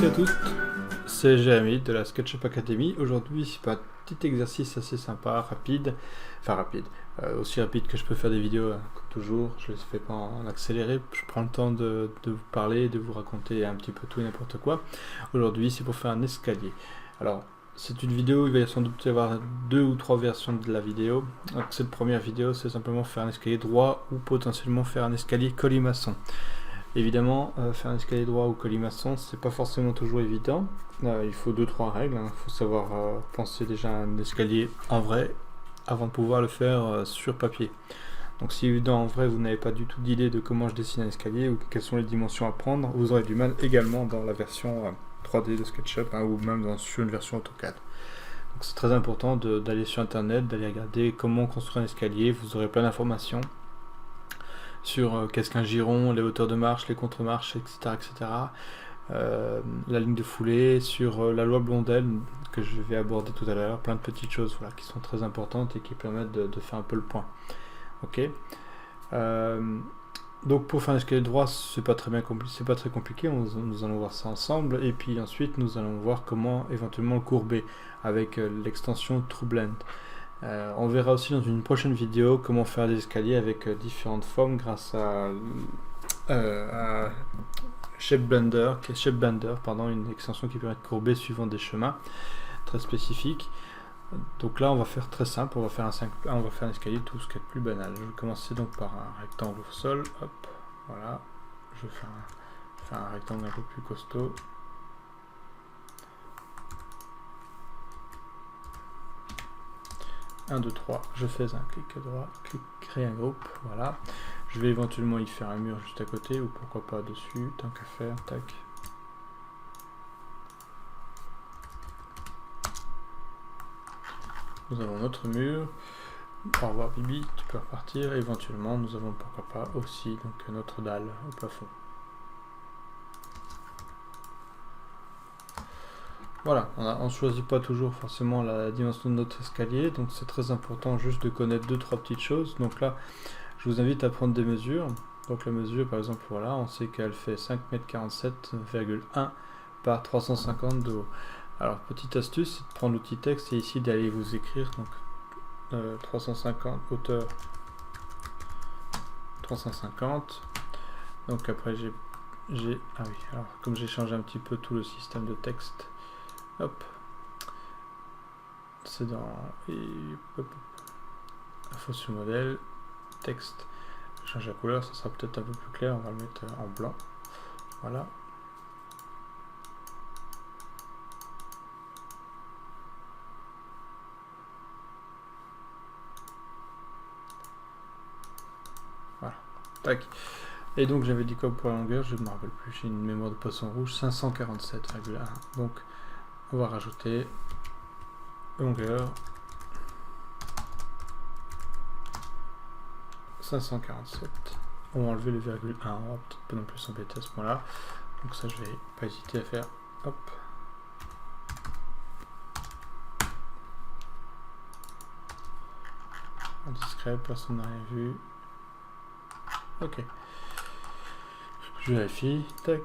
tous et à toutes, c'est Jérémy de la SketchUp Academy. Aujourd'hui, c'est un petit exercice assez sympa, rapide, aussi rapide que je peux faire des vidéos, comme toujours. Je ne les fais pas en accéléré, je prends le temps de vous parler, de vous raconter un petit peu tout et n'importe quoi. Aujourd'hui, c'est pour faire un escalier. Alors, c'est une vidéo, il va sans doute y avoir 2 ou 3 versions de la vidéo. Donc, cette première vidéo, c'est simplement faire un escalier droit ou potentiellement faire un escalier colimaçon. Évidemment, faire un escalier droit ou colimaçon, c'est pas forcément toujours évident. Il faut 2-3 règles. Il faut savoir penser déjà à un escalier en vrai avant de pouvoir le faire sur papier. Donc si en vrai vous n'avez pas du tout d'idée de comment je dessine un escalier ou quelles sont les dimensions à prendre, vous aurez du mal également dans la version 3D de SketchUp ou même sur une version AutoCAD. Donc c'est très important d'aller sur internet, d'aller regarder comment construire un escalier. Vous aurez plein d'informations sur qu'est-ce qu'un giron, les hauteurs de marche, les contre-marches, etc. La ligne de foulée, sur la loi Blondel que je vais aborder tout à l'heure, plein de petites choses qui sont très importantes et qui permettent de faire un peu le point. Ok. Donc pour faire un escalier droit, c'est pas très compliqué, nous allons voir ça ensemble, et puis ensuite nous allons voir comment éventuellement le courber avec l'extension TrueBlend. On verra aussi dans une prochaine vidéo comment faire des escaliers avec différentes formes grâce à ShapeBlender, une extension qui permet de courber suivant des chemins très spécifiques. Donc là on va faire très simple, on va faire un escalier tout ce qui est plus banal. Je vais commencer donc par un rectangle au sol, hop, voilà, je vais faire un rectangle un peu plus costaud. 1, 2, 3, je fais un clic droit, créer un groupe, voilà. Je vais éventuellement y faire un mur juste à côté, ou pourquoi pas dessus, tant qu'à faire, tac. Nous avons notre mur, au revoir Bibi, tu peux repartir, éventuellement nous avons pourquoi pas aussi donc notre dalle au plafond. Voilà, on ne choisit pas toujours forcément la dimension de notre escalier, donc c'est très important juste de connaître 2-3 petites choses. Donc là, je vous invite à prendre des mesures. Donc la mesure, par exemple, voilà, on sait qu'elle fait 5,47,1 par 350 de haut. Alors, petite astuce, c'est de prendre l'outil texte et ici d'aller vous écrire, donc 350, hauteur 350. Donc après, ah oui, alors comme j'ai changé un petit peu tout le système de texte, hop, c'est dans info sur modèle, texte, je change la couleur, ça sera peut-être un peu plus clair, on va le mettre en blanc, voilà. Voilà, tac. Et donc j'avais dit quoi pour la longueur, je ne me rappelle plus, j'ai une mémoire de poisson rouge, 547,1. Donc on va rajouter longueur 547. On va enlever le virgule 1, on va peut-être pas non plus s'embêter à ce point là. Donc ça je vais pas hésiter à faire, hop. Indiscret, personne n'a rien vu. Ok. Je vérifie, tac,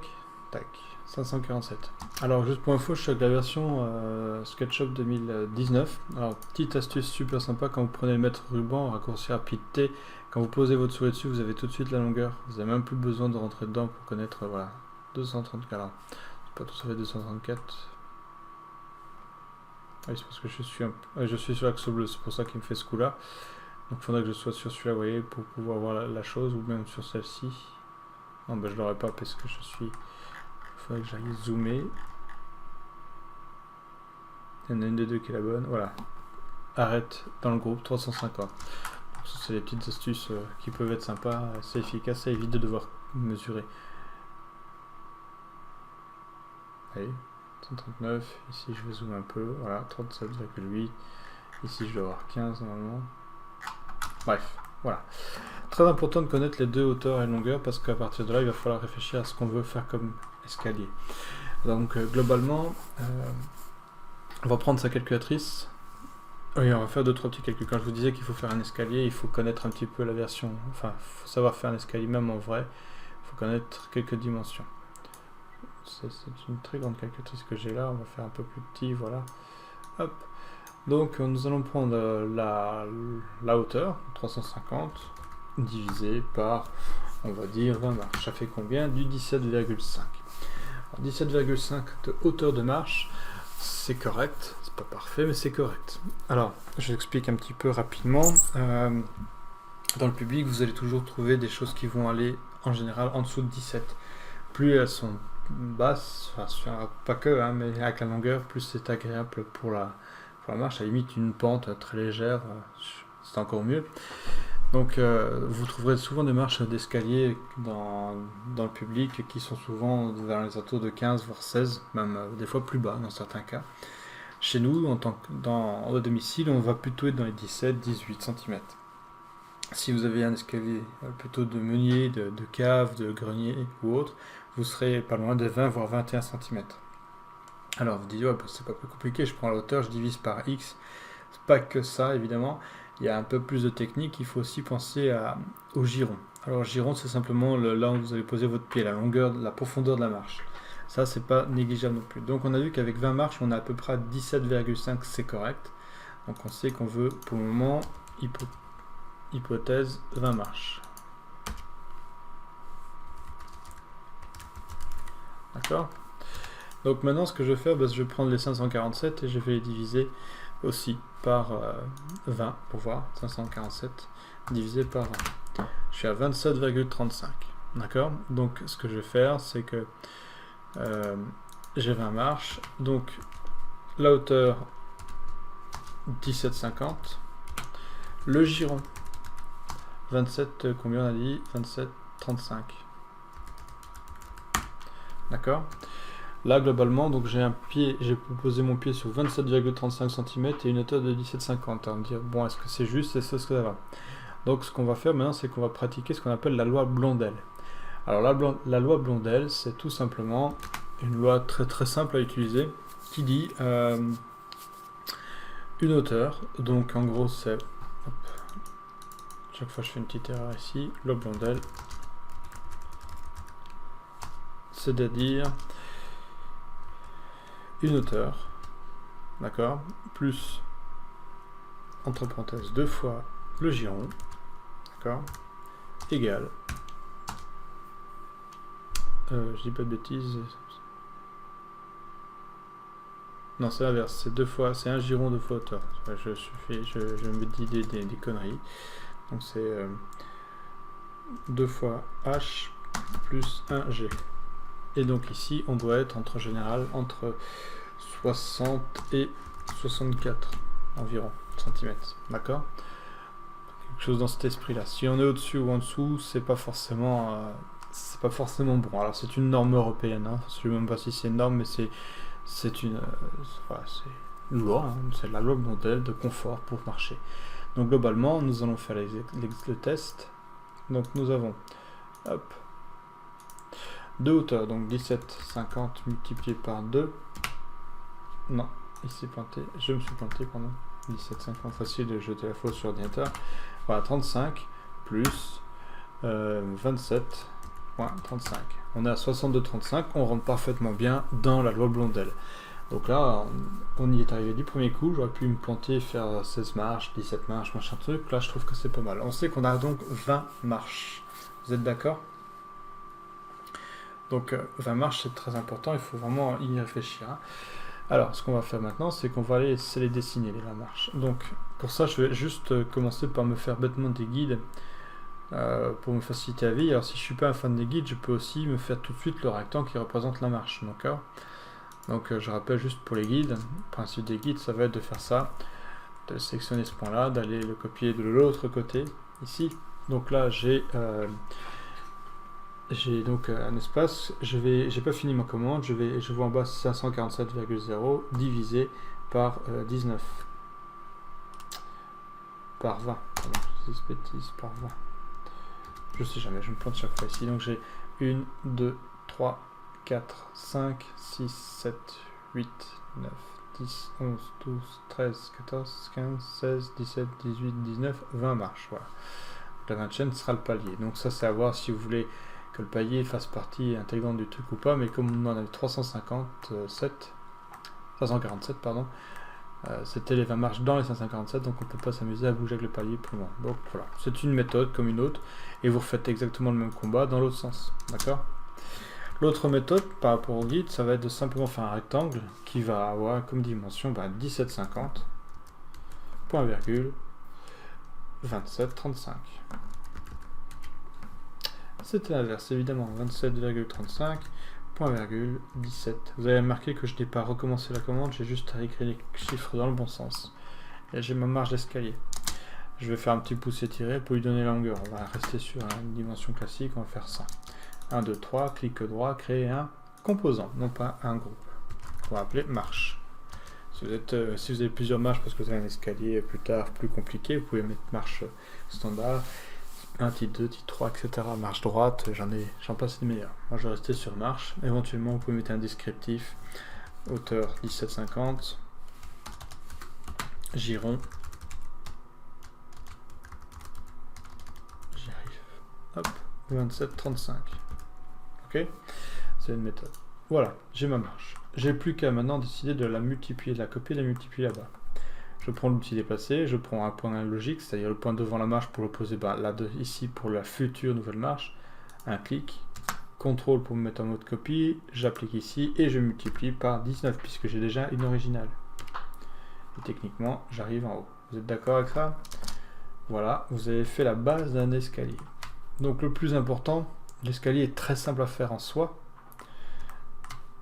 tac, 547. Alors juste pour info, je suis avec la version SketchUp 2019. Alors petite astuce super sympa, quand vous prenez le mètre ruban, raccourci rapide T, quand vous posez votre souris dessus, vous avez tout de suite la longueur. Vous n'avez même plus besoin de rentrer dedans pour connaître, voilà, 234. Alors, pas tout à fait 234. Ah oui, c'est parce que je suis sur l'axe bleu, c'est pour ça qu'il me fait ce coup là. Donc il faudrait que je sois sur celui-là, vous voyez, pour pouvoir voir la chose, ou même sur celle-ci. Non, ben je l'aurais pas parce que je suis... Il faudrait que j'aille zoomer. Il y en a une des deux qui est la bonne. Voilà. Arrête dans le groupe 350. C'est des petites astuces qui peuvent être sympas, assez efficaces, ça évite de devoir mesurer. Allez, 139. Ici je vais zoomer un peu. Voilà, 37,8. Ici je dois avoir 15 normalement. Bref, voilà. Très important de connaître les deux hauteurs et longueurs parce qu'à partir de là, il va falloir réfléchir à ce qu'on veut faire comme escalier. Donc globalement, on va prendre sa calculatrice. Oui, on va faire 2-3 petits calculs. Quand je vous disais qu'il faut faire un escalier, il faut connaître un petit peu la version. Enfin, il faut savoir faire un escalier même en vrai. Il faut connaître quelques dimensions. c'est une très grande calculatrice que j'ai là, on va faire un peu plus petit, voilà. Hop. Donc nous allons prendre la hauteur, 350, divisé par, on va dire, 20 marches. Ça fait combien? Du 17,5. 17,5 de hauteur de marche, c'est correct, c'est pas parfait, mais c'est correct. Alors, je l'explique un petit peu rapidement. Dans le public, vous allez toujours trouver des choses qui vont aller en général en dessous de 17. Plus elles sont basses, enfin, pas que, hein, mais avec la longueur, plus c'est agréable pour la marche. À la limite, une pente très légère, c'est encore mieux. Donc vous trouverez souvent des marches d'escalier dans le public qui sont souvent vers les alentours de 15 voire 16, même des fois plus bas dans certains cas. Chez nous, au domicile, on va plutôt être dans les 17-18 cm. Si vous avez un escalier plutôt de meunier, de cave, de grenier ou autre, vous serez pas loin de 20 voire 21 cm. Alors vous dites, ouais, bah, c'est pas plus compliqué, je prends la hauteur, je divise par X. C'est pas que ça, évidemment. Il y a un peu plus de technique, il faut aussi penser au giron. Alors, giron, c'est simplement là où vous allez poser votre pied, la longueur, la profondeur de la marche. Ça, c'est pas négligeable non plus. Donc, on a vu qu'avec 20 marches, on a à peu près 17,5, c'est correct. Donc, on sait qu'on veut, pour le moment, hypothèse 20 marches. D'accord? Donc, maintenant, ce que je vais faire, bah, je vais prendre les 547 et je vais les diviser aussi par 20 pour voir. 547 divisé par 20. Je suis à 27,35. D'accord? Donc ce que je vais faire, c'est que j'ai 20 marches. Donc la hauteur 17,50. Le giron 27, combien on a dit? 27,35. D'accord? Là, globalement, donc j'ai posé mon pied sur 27,35 cm et une hauteur de 17,50. On va me dire, bon, est-ce que c'est juste? Est-ce que ça va? Donc, ce qu'on va faire maintenant, c'est qu'on va pratiquer ce qu'on appelle la loi Blondel. Alors, la loi Blondel, c'est tout simplement une loi très très simple à utiliser qui dit une hauteur. Donc, en gros, c'est... Chaque fois, je fais une petite erreur ici. Loi Blondel, c'est-à-dire une hauteur, d'accord, plus, entre parenthèses, 2 fois le giron, d'accord, égale, je dis pas de bêtises, non c'est l'inverse, c'est 2 fois, c'est un giron 2 fois hauteur, je me dis des conneries, donc c'est 2 fois h plus 1 g. Et donc ici, on doit être en général entre 60 et 64 environ centimètres. D'accord? Quelque chose dans cet esprit-là. Si on est au-dessus ou en dessous, c'est pas forcément bon. Alors c'est une norme européenne. Hein. Je ne sais même pas si c'est une norme, mais c'est une loi. Hein. C'est la loi Blondel de confort pour marcher. Donc globalement, nous allons faire le test. Donc nous avons, hop, de hauteur, donc 17,50 multiplié par 2. Non, ici planté, je me suis planté, pardon. 17,50, facile de jeter la faute sur l'ordinateur. Voilà, 35 plus 27,35. On est à 62,35, on rentre parfaitement bien dans la loi Blondel. Donc là, on y est arrivé du premier coup, j'aurais pu me planter, faire 16 marches, 17 marches, machin truc. Là, je trouve que c'est pas mal. On sait qu'on a donc 20 marches. Vous êtes d'accord? Donc 20 marches, c'est très important, il faut vraiment y réfléchir. Hein. Alors, ce qu'on va faire maintenant, c'est qu'on va les dessiner, les 20 marches. Donc, pour ça, je vais juste commencer par me faire bêtement des guides pour me faciliter la vie. Alors, si je suis pas un fan des guides, je peux aussi me faire tout de suite le rectangle qui représente la marche. D'accord? Donc, je rappelle juste pour les guides, le principe des guides, ça va être de faire ça, de sélectionner ce point-là, d'aller le copier de l'autre côté, ici. Donc là, j'ai donc un espace, j'ai pas fini ma commande, je vois en bas 547,0 divisé par 19 par 20, pardon, je dis bêtises, par 20, je sais jamais, je me plante chaque fois ici. Donc j'ai 1, 2, 3, 4, 5, 6, 7, 8, 9, 10, 11, 12, 13, 14, 15, 16, 17, 18, 19, 20 marches, voilà. La 20e sera le palier, donc ça c'est à voir si vous voulez que le palier fasse partie intégrante du truc ou pas, mais comme on en avait 347, pardon, c'était les 20 marches dans les 547, donc on ne peut pas s'amuser à bouger avec le palier plus loin. Donc voilà, c'est une méthode comme une autre, et vous refaites exactement le même combat dans l'autre sens, d'accord? L'autre méthode par rapport au guide, ça va être de simplement faire un rectangle qui va avoir comme dimension 17,50, point virgule, 27,35. C'était l'inverse, évidemment, 27,35, point virgule, 17. Vous avez remarqué que je n'ai pas recommencé la commande, j'ai juste écrit les chiffres dans le bon sens. Et j'ai ma marge d'escalier. Je vais faire un petit pouce étiré pour lui donner la longueur. On va rester sur une dimension classique, on va faire ça. 1, 2, 3, clic droit, créer un composant, non pas un groupe. On va appeler marche. Si vous avez plusieurs marches parce que vous avez un escalier plus tard plus compliqué, vous pouvez mettre marche standard, 1, titre 2, titre 3, etc. Marche droite, j'en passe des meilleurs. Moi je vais rester sur marche. Éventuellement vous pouvez mettre un descriptif, hauteur 17,50, giron, j'y arrive, hop, 27,35. Ok, c'est une méthode. Voilà, j'ai ma marche. J'ai plus qu'à maintenant décider de la multiplier, de la copier, de la multiplier là-bas. Je prends l'outil déplacé, je prends un point logique, c'est-à-dire le point devant la marche pour le poser là, ici pour la future nouvelle marche. Un clic, CTRL pour me mettre en mode copie, j'applique ici et je multiplie par 19 puisque j'ai déjà une originale. Et techniquement, j'arrive en haut. Vous êtes d'accord avec ça? Voilà, vous avez fait la base d'un escalier. Donc le plus important, l'escalier est très simple à faire en soi.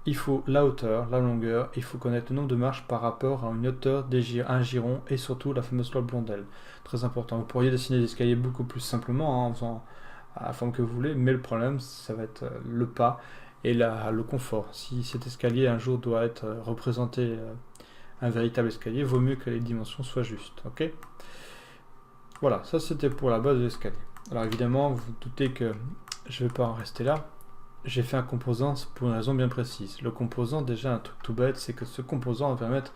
Il faut la hauteur, la longueur, il faut connaître le nombre de marches par rapport à une hauteur, un giron et surtout la fameuse loi Blondel. Très important. Vous pourriez dessiner des escaliers beaucoup plus simplement en faisant à la forme que vous voulez, mais le problème ça va être le pas et le confort. Si cet escalier un jour doit être représenté un véritable escalier, vaut mieux que les dimensions soient justes. Ok ? Voilà, ça c'était pour la base de l'escalier. Alors évidemment, vous vous doutez que je ne vais pas en rester là. J'ai fait un composant pour une raison bien précise. Le composant, déjà un truc tout bête, c'est que ce composant va permettre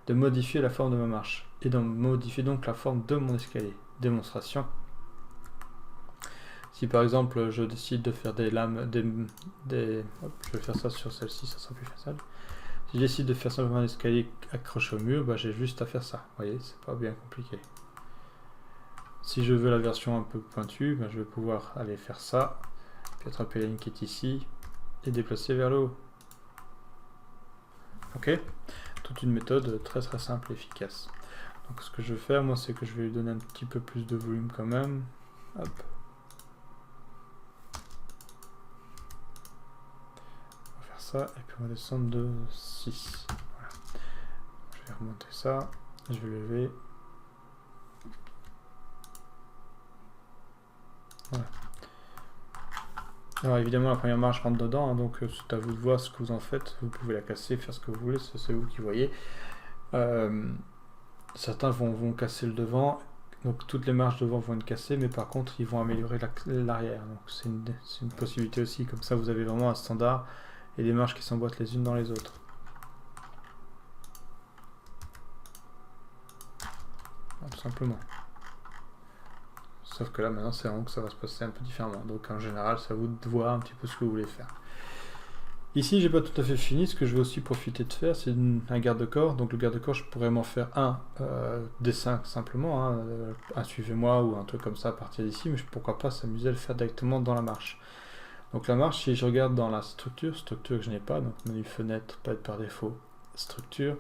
de modifier la forme de ma marche et de modifier donc la forme de mon escalier. Démonstration. Si par exemple je décide de faire des lames, hop, je vais faire ça sur celle-ci, ça sera plus facile. Si je décide de faire simplement un escalier accroché au mur, bah, j'ai juste à faire ça. Vous voyez, c'est pas bien compliqué. Si je veux la version un peu pointue, bah, je vais pouvoir aller faire ça. Attraper la ligne qui est ici et déplacer vers le haut. Ok, toute une méthode très très simple et efficace. Donc ce que je vais faire moi, c'est que je vais lui donner un petit peu plus de volume quand même. Hop. On va faire ça et puis on va descendre de 6. Voilà. Je vais remonter ça, je vais lever. Voilà. Alors évidemment la première marche rentre dedans, hein, donc c'est à vous de voir ce que vous en faites. Vous pouvez la casser, faire ce que vous voulez, c'est vous qui voyez. Certains vont casser le devant, donc toutes les marches devant vont être cassées, mais par contre ils vont améliorer l'arrière. Donc c'est une possibilité aussi, comme ça vous avez vraiment un standard et des marches qui s'emboîtent les unes dans les autres. Tout simplement. Sauf que là, maintenant, c'est vraiment que ça va se passer un peu différemment. Donc, en général, c'est à vous de voir un petit peu ce que vous voulez faire. Ici, j'ai pas tout à fait fini. Ce que je vais aussi profiter de faire, c'est un garde-corps. Donc, le garde-corps, je pourrais m'en faire un dessin simplement. Hein, un suivez-moi ou un truc comme ça à partir d'ici. Mais pourquoi pas s'amuser à le faire directement dans la marche. Donc, la marche, si je regarde dans la structure que je n'ai pas, donc menu fenêtre, pas être par défaut, structure,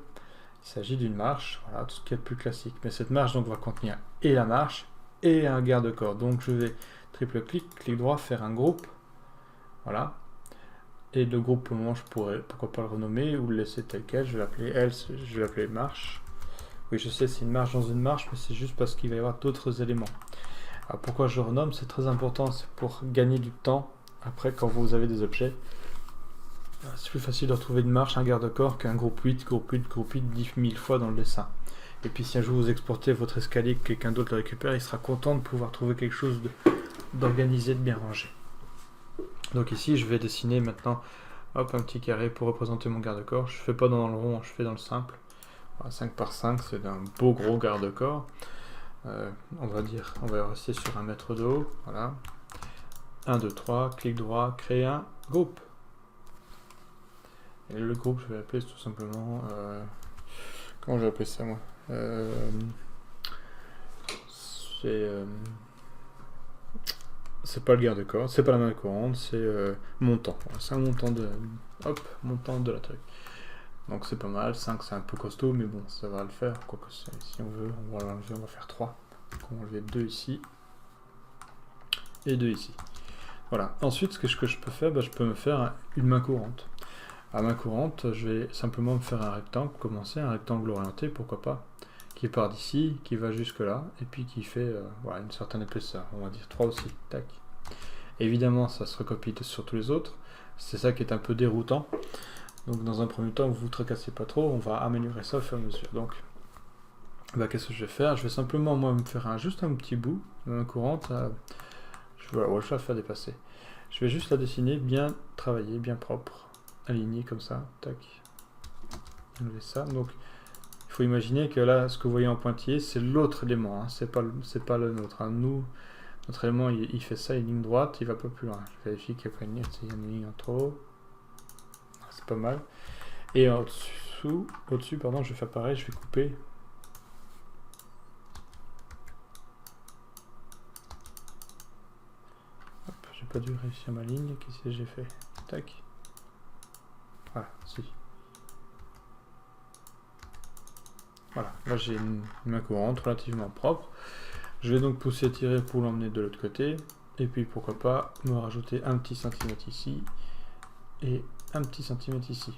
il s'agit d'une marche. Voilà, tout ce qui est le plus classique. Mais cette marche, donc, va contenir et la marche et un garde-corps. Donc je vais triple clic droit, faire un groupe. Voilà. Et le groupe, pour le moment, je pourrais, pourquoi pas le renommer ou le laisser tel quel. Je vais l'appeler marche. Oui, je sais, c'est une marche dans une marche, mais c'est juste parce qu'il va y avoir d'autres éléments. Alors pourquoi je renomme? C'est très important, c'est pour gagner du temps. Après, quand vous avez des objets, c'est plus facile de retrouver une marche, un garde-corps qu'un groupe 8, 10 000 fois dans le dessin. Et puis si un jour vous exportez votre escalier, que quelqu'un d'autre le récupère, il sera content de pouvoir trouver quelque chose d'organisé, de bien rangé. Donc ici, je vais dessiner maintenant hop, un petit carré pour représenter mon garde-corps. Je ne fais pas dans le rond, je fais dans le simple. Voilà, 5 par 5, c'est un beau gros garde-corps. On va rester sur 1 mètre de haut. Voilà. 1, 2, 3, clic droit, créer un groupe. Et le groupe, je vais l'appeler tout simplement... comment je vais appeler ça, moi c'est pas le garde-corps, c'est pas la main courante, c'est montant. Voilà, c'est un montant de... Hop, montant de la truc. Donc c'est pas mal, 5 c'est un peu costaud, mais bon, ça va le faire. Quoique si on veut, on va l'enlever, on va faire 3. Donc on va enlever 2 ici. Et 2 ici. Voilà. Ensuite, ce que je peux faire, je peux me faire une main courante. À main courante, je vais simplement me faire un rectangle, commencer un rectangle orienté, pourquoi pas, qui part d'ici, qui va jusque là, et puis qui fait voilà, une certaine épaisseur, on va dire 3 aussi, tac. Évidemment, ça se recopie sur tous les autres, c'est ça qui est un peu déroutant, donc dans un premier temps, vous vous tracassez pas trop, on va améliorer ça au fur et à mesure. Donc, qu'est-ce que je vais faire? Je vais simplement, moi, me faire juste un petit bout, main courante, je vais la faire dépasser. Je vais juste la dessiner, bien travailler, bien propre. Aligné comme ça, tac, enlever ça. Donc il faut imaginer que là, ce que vous voyez en pointillé, c'est l'autre élément, hein. C'est pas le nôtre, hein. Nous, notre élément, il fait ça, une ligne droite, il va pas plus loin. Je vérifie qu'il n'y a pas une ligne en trop. C'est pas mal. Et au-dessus, pardon, je vais faire pareil, je vais couper. Hop, j'ai pas dû réussir ma ligne, qu'est-ce que j'ai fait? Tac. Voilà, si. Voilà, là j'ai une main courante relativement propre. Je vais donc pousser, tirer pour l'emmener de l'autre côté. Et puis pourquoi pas me rajouter un petit centimètre ici et un petit centimètre ici.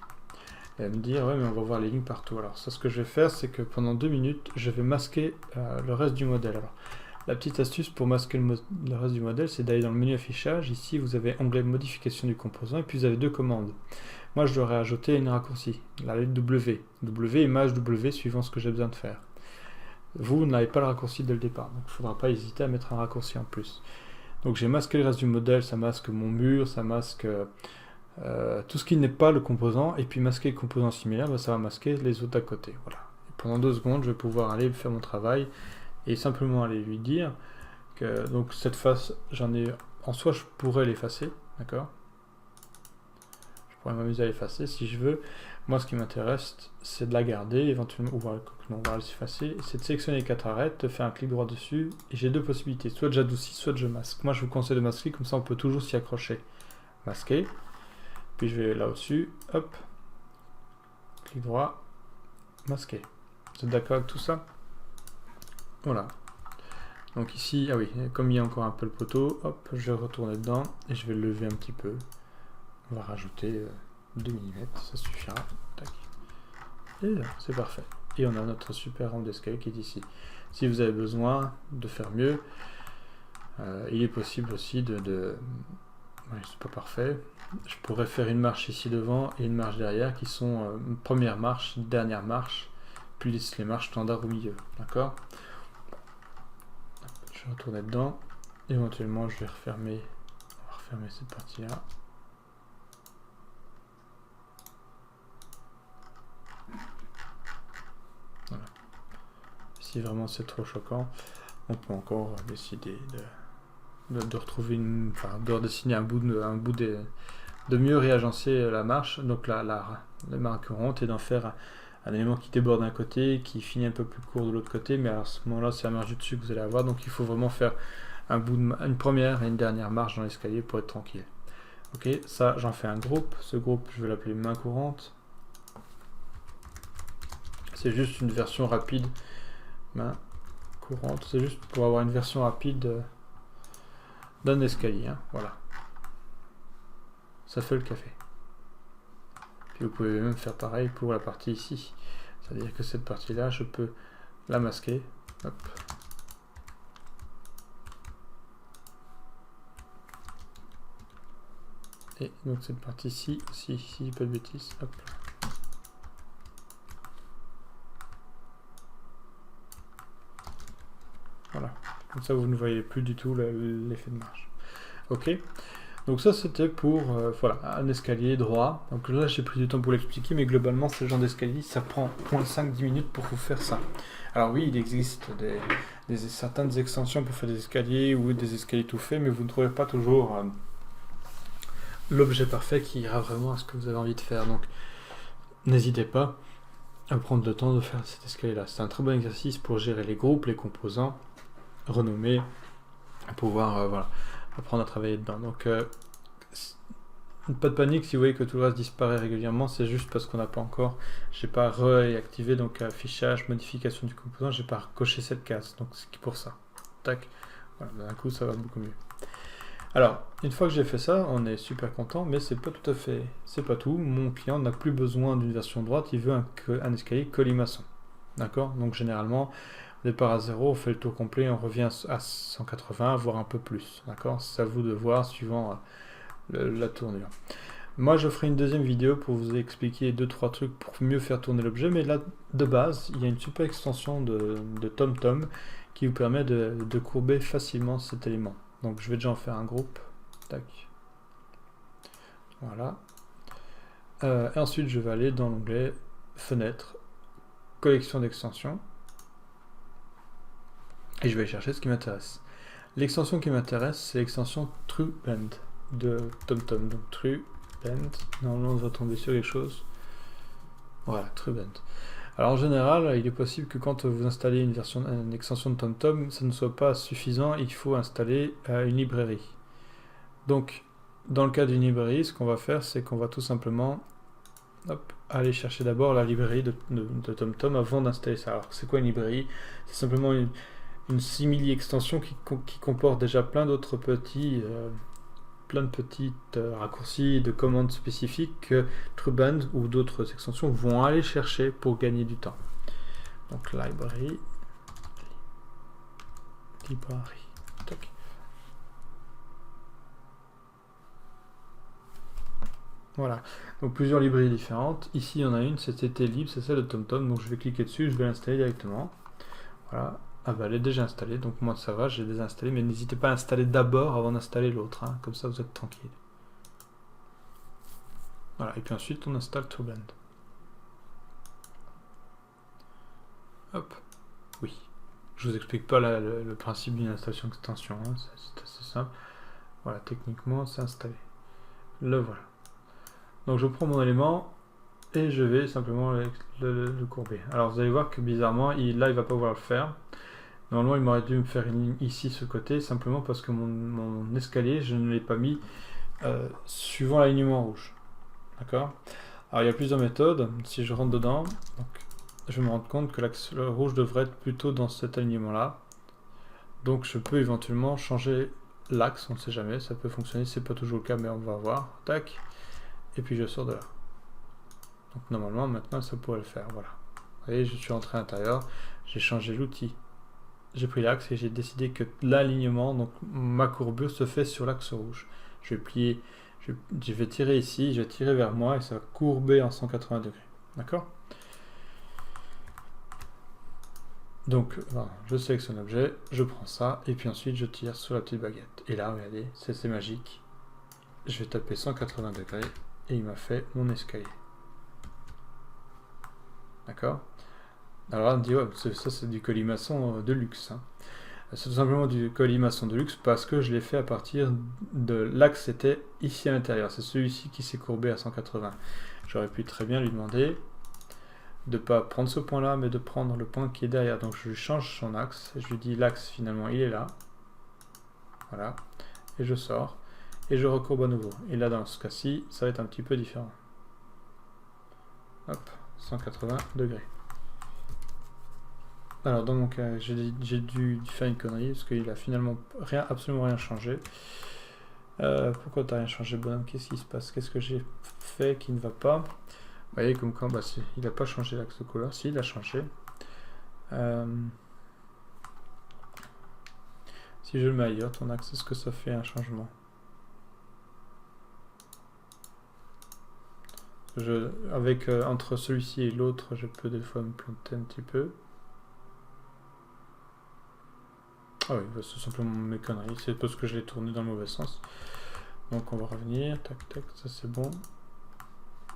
Et me dire, ouais, mais on va voir les lignes partout. Alors ça, ce que je vais faire, c'est que pendant 2 minutes, je vais masquer le reste du modèle. Alors, la petite astuce pour masquer le reste du modèle, c'est d'aller dans le menu affichage. Ici, vous avez onglet modification du composant et puis vous avez 2 commandes. Moi, je dois ajouter une raccourci, la lettre W. W, image W, suivant ce que j'ai besoin de faire. Vous n'avez pas le raccourci dès le départ, donc il ne faudra pas hésiter à mettre un raccourci en plus. Donc j'ai masqué le reste du modèle, ça masque mon mur, ça masque tout ce qui n'est pas le composant, et puis masquer le composant similaire, ça va masquer les autres à côté. Voilà. Et pendant 2 secondes, je vais pouvoir aller faire mon travail, et simplement aller lui dire que donc cette face, j'en ai... En soi, je pourrais l'effacer, d'accord ? M'amuser à l'effacer si je veux. Moi, ce qui m'intéresse, c'est de la garder éventuellement, ou non, on va l'effacer, c'est de sélectionner les 4 arêtes, de faire un clic droit dessus, et j'ai 2 possibilités, soit j'adoucis, soit je masque. Moi, je vous conseille de masquer, comme ça on peut toujours s'y accrocher. Masquer, puis je vais là au-dessus, hop, clic droit, masquer. Vous êtes d'accord avec tout ça? Voilà. Donc ici, ah oui, comme il y a encore un peu le poteau, hop, je vais retourner dedans, et je vais le lever un petit peu. On va rajouter 2 mm, ça suffira. Tac. Et là, c'est parfait. Et on a notre super rampe d'escalier qui est ici. Si vous avez besoin de faire mieux, il est possible aussi ouais, c'est pas parfait. Je pourrais faire une marche ici devant et une marche derrière qui sont une première marche, une dernière marche, puis les marches standards au milieu. D'accord? Je vais retourner dedans. Éventuellement, je vais refermer. On va refermer cette partie-là. Voilà. Si vraiment c'est trop choquant, on peut encore décider de retrouver de redessiner un bout de mieux réagencer la marche, donc la marque courante, et d'en faire un élément qui déborde d'un côté, qui finit un peu plus court de l'autre côté, mais à ce moment-là, c'est la marche du dessus que vous allez avoir, donc il faut vraiment faire une première et une dernière marche dans l'escalier pour être tranquille. Ok, ça j'en fais un groupe, ce groupe je vais l'appeler main courante. C'est juste une version rapide, main courante, c'est juste pour avoir une version rapide d'un escalier, hein. Voilà. Ça fait le café. Puis vous pouvez même faire pareil pour la partie ici. C'est-à-dire que cette partie-là, je peux la masquer. Hop. Et donc cette partie-ci aussi, ici, pas de bêtises. Hop. Voilà. Comme ça, vous ne voyez plus du tout l'effet de marche. Ok. Donc ça, c'était pour voilà, un escalier droit. Donc là, j'ai pris du temps pour l'expliquer, mais globalement, ce genre d'escalier, ça prend 5-10 minutes pour vous faire ça. Alors oui, il existe certaines extensions pour faire des escaliers ou des escaliers tout faits, mais vous ne trouvez pas toujours l'objet parfait qui ira vraiment à ce que vous avez envie de faire. Donc n'hésitez pas à prendre le temps de faire cet escalier-là. C'est un très bon exercice pour gérer les groupes, les composants, renommer, pouvoir voilà, apprendre à travailler dedans. Donc pas de panique si vous voyez que tout le reste disparaît régulièrement, c'est juste parce qu'on n'a pas encore, j'ai pas réactivé donc affichage, modification du composant, j'ai pas coché cette case, donc c'est pour ça. Tac, voilà, d'un coup ça va beaucoup mieux. Alors, une fois que j'ai fait ça, on est super content, mais c'est pas tout à fait, c'est pas tout. Mon client n'a plus besoin d'une version droite, il veut un escalier colimaçon. D'accord? Donc généralement, au départ à 0, on fait le tour complet, on revient à 180, voire un peu plus. D'accord? C'est à vous de voir suivant la tournure. Moi, je ferai une deuxième vidéo pour vous expliquer 2-3 trucs pour mieux faire tourner l'objet, mais là, de base, il y a une super extension de TomTom qui vous permet de courber facilement cet élément. Donc je vais déjà en faire un groupe. Tac. Voilà. Et ensuite je vais aller dans l'onglet Fenêtre, collection d'extensions. Et je vais chercher ce qui m'intéresse. L'extension qui m'intéresse, c'est l'extension TrueBend de TomTom. Donc TrueBend, normalement on va tomber sur quelque chose. Voilà, TrueBend. Alors en général, il est possible que quand vous installez une extension de TomTom, ça ne soit pas suffisant, il faut installer une librairie. Donc, dans le cas d'une librairie, ce qu'on va faire, c'est qu'on va tout simplement aller chercher d'abord la librairie de TomTom avant d'installer ça. Alors, c'est quoi une librairie? C'est simplement une simili-extension qui comporte déjà plein d'autres petits... plein de petites raccourcis de commandes spécifiques que TrueBend ou d'autres extensions vont aller chercher pour gagner du temps. Donc library, tac. Voilà, donc plusieurs librairies différentes. Ici, il y en a une, c'était libre, c'est celle de TomTom. Donc je vais cliquer dessus, je vais l'installer directement. Voilà, ah bah elle est déjà installée, donc moi ça va, j'ai désinstallé, mais n'hésitez pas à installer d'abord avant d'installer l'autre, hein, comme ça vous êtes tranquille. Voilà, et puis ensuite on installe TrueBend. Hop, oui. Je vous explique pas le principe d'une installation d'extension, hein, c'est assez simple. Voilà, techniquement c'est installé. Le voilà. Donc je prends mon élément et je vais simplement le courber. Alors vous allez voir que bizarrement, là il va pas pouvoir le faire. Normalement il m'aurait dû me faire une ligne ici, ce côté, simplement parce que mon escalier, je ne l'ai pas mis suivant l'alignement rouge. D'accord? Alors il y a plusieurs méthodes. Si je rentre dedans, donc, je vais me rendre compte que l'axe rouge devrait être plutôt dans cet alignement-là. Donc je peux éventuellement changer l'axe, on ne sait jamais, ça peut fonctionner, c'est pas toujours le cas, mais on va voir. Tac. Et puis je sors de là. Donc normalement, maintenant, ça pourrait le faire. Voilà. Vous voyez, je suis entré à l'intérieur, j'ai changé l'outil. J'ai pris l'axe et j'ai décidé que l'alignement, donc ma courbure, se fait sur l'axe rouge. Je vais plier, je vais tirer ici, je vais tirer vers moi et ça va courber en 180 degrés. D'accord? Donc, voilà, je sélectionne l'objet, je prends ça, et puis ensuite je tire sur la petite baguette. Et là, regardez, c'est magique. Je vais taper 180 degrés, et il m'a fait mon escalier. D'accord? Alors on me dit, ouais, ça c'est du colimaçon de luxe. Hein. C'est tout simplement du colimaçon de luxe parce que je l'ai fait à partir de l'axe c'était ici à l'intérieur. C'est celui-ci qui s'est courbé à 180. J'aurais pu très bien lui demander de ne pas prendre ce point-là, mais de prendre le point qui est derrière. Donc je lui change son axe, je lui dis l'axe finalement il est là. Voilà. Et je sors. Et je recourbe à nouveau. Et là dans ce cas-ci, ça va être un petit peu différent. Hop, 180 degrés. Alors dans mon cas, j'ai dû faire une connerie parce qu'il a finalement absolument rien changé. Pourquoi t'as rien changé, bonhomme? Qu'est-ce qui se passe? Qu'est-ce que j'ai fait qui ne va pas? Vous voyez comme quand il n'a pas changé l'axe de couleur. Si, il a changé. Si je le mets ailleurs, ton axe, est-ce que ça fait un changement? Entre celui-ci et l'autre, je peux des fois me planter un petit peu. Ah oui, bah, c'est simplement mes conneries, c'est parce que je l'ai tourné dans le mauvais sens. Donc on va revenir, tac tac, ça c'est bon.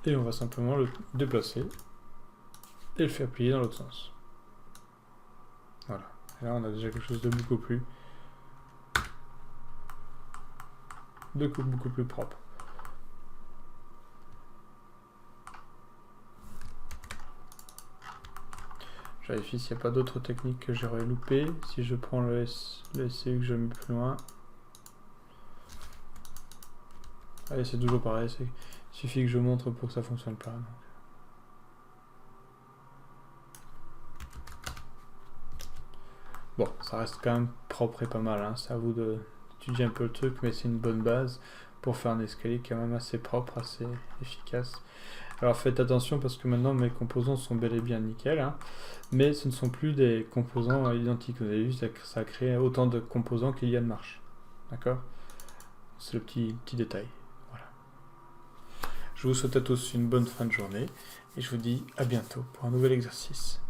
Et on va simplement le déplacer et le faire plier dans l'autre sens. Voilà, et là on a déjà quelque chose de beaucoup plus propre. Je vérifie s'il n'y a pas d'autres techniques que j'aurais loupé. Si je prends le SCU que je mets plus loin. Allez, c'est toujours pareil. Il suffit que je montre pour que ça fonctionne pas. Donc. Bon, ça reste quand même propre et pas mal. Hein. C'est à vous d'étudier un peu le truc, mais c'est une bonne base pour faire un escalier quand même assez propre, assez efficace. Alors faites attention parce que maintenant mes composants sont bel et bien nickel, hein, mais ce ne sont plus des composants identiques. Vous avez vu, ça a créé autant de composants qu'il y a de marches. D'accord? C'est le petit détail. Voilà. Je vous souhaite à tous une bonne fin de journée et je vous dis à bientôt pour un nouvel exercice.